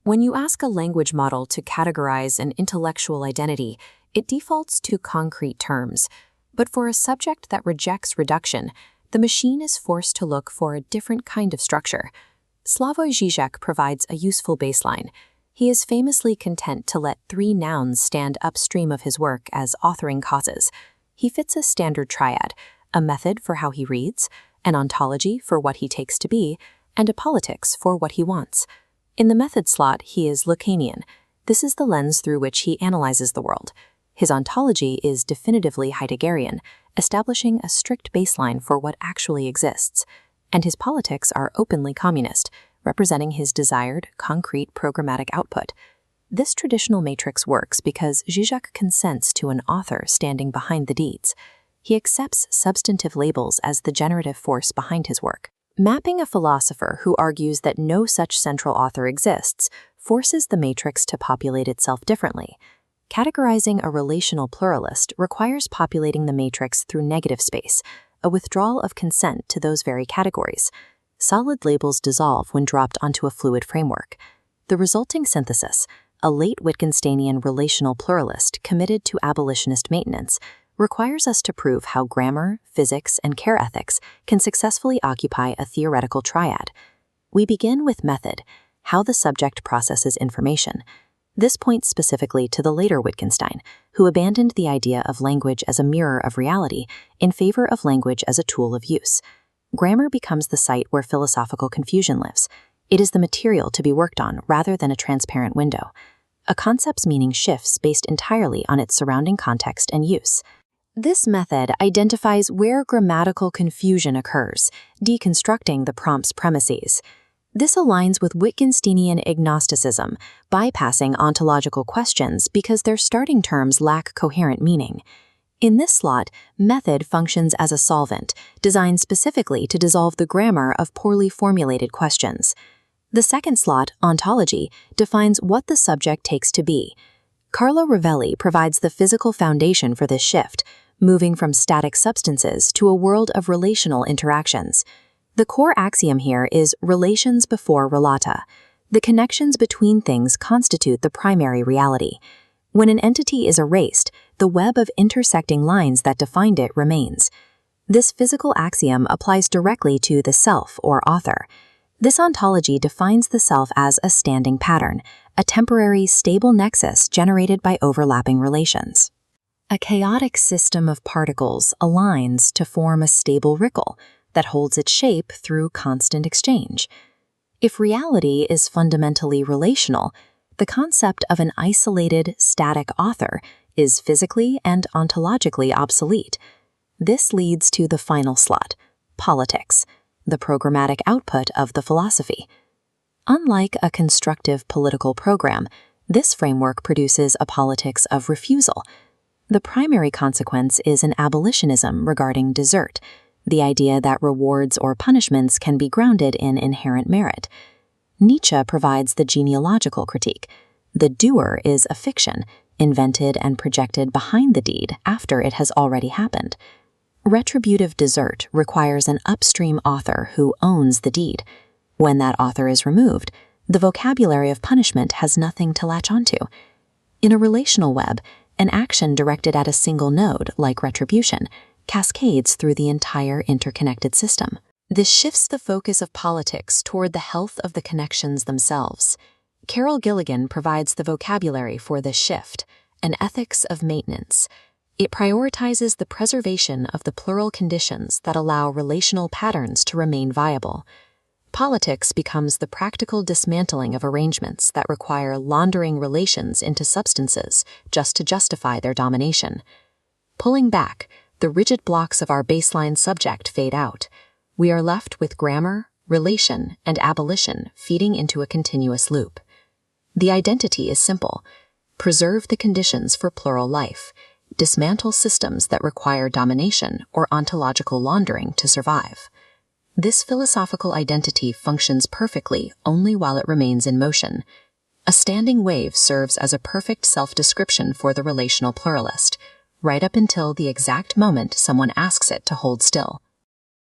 When you ask a language model to categorize an intellectual identity, it defaults to concrete terms. But for a subject that rejects reduction, the machine is forced to look for a different kind of structure. Slavoj Žižek provides a useful baseline. He is famously content to let 3 nouns stand upstream of his work as authoring causes. He fits a standard triad, a method for how he reads, an ontology for what he takes to be, and a politics for what he wants. In the method slot, he is Lacanian. This is the lens through which he analyzes the world. His ontology is definitively Heideggerian, establishing a strict baseline for what actually exists. And his politics are openly communist, representing his desired, concrete programmatic output. This traditional matrix works because Žižek consents to an author standing behind the deeds. He accepts substantive labels as the generative force behind his work. Mapping a philosopher who argues that no such central author exists forces the matrix to populate itself differently. Categorizing a relational pluralist requires populating the matrix through negative space, a withdrawal of consent to those very categories. Solid labels dissolve when dropped onto a fluid framework. The resulting synthesis, a late Wittgensteinian relational pluralist committed to abolitionist maintenance, requires us to prove how grammar, physics, and care ethics can successfully occupy a theoretical triad. We begin with method, how the subject processes information. This points specifically to the later Wittgenstein, who abandoned the idea of language as a mirror of reality in favor of language as a tool of use. Grammar becomes the site where philosophical confusion lives. It is the material to be worked on rather than a transparent window. A concept's meaning shifts based entirely on its surrounding context and use. This method identifies where grammatical confusion occurs, deconstructing the prompt's premises. This aligns with Wittgensteinian agnosticism, bypassing ontological questions because their starting terms lack coherent meaning. In this slot, method functions as a solvent, designed specifically to dissolve the grammar of poorly formulated questions. The second slot, ontology, defines what the subject takes to be. Carlo Rovelli provides the physical foundation for this shift, moving from static substances to a world of relational interactions. The core axiom here is relations before relata. The connections between things constitute the primary reality. When an entity is erased, the web of intersecting lines that defined it remains. This physical axiom applies directly to the self or author. This ontology defines the self as a standing pattern, a temporary, stable nexus generated by overlapping relations. A chaotic system of particles aligns to form a stable rickle that holds its shape through constant exchange. If reality is fundamentally relational, the concept of an isolated, static author is physically and ontologically obsolete. This leads to the final slot, politics, the programmatic output of the philosophy. Unlike a constructive political program, this framework produces a politics of refusal. The primary consequence is an abolitionism regarding desert, the idea that rewards or punishments can be grounded in inherent merit. Nietzsche provides the genealogical critique. The doer is a fiction, invented and projected behind the deed after it has already happened. Retributive desert requires an upstream author who owns the deed. When that author is removed, the vocabulary of punishment has nothing to latch onto. In a relational web, an action directed at a single node, like retribution, cascades through the entire interconnected system. This shifts the focus of politics toward the health of the connections themselves. Carol Gilligan provides the vocabulary for this shift, an ethics of maintenance. It prioritizes the preservation of the plural conditions that allow relational patterns to remain viable. Politics becomes the practical dismantling of arrangements that require laundering relations into substances just to justify their domination. Pulling back, the rigid blocks of our baseline subject fade out. We are left with grammar, relation, and abolition feeding into a continuous loop. The identity is simple. Preserve the conditions for plural life. Dismantle systems that require domination or ontological laundering to survive. This philosophical identity functions perfectly only while it remains in motion. A standing wave serves as a perfect self-description for the relational pluralist, right up until the exact moment someone asks it to hold still.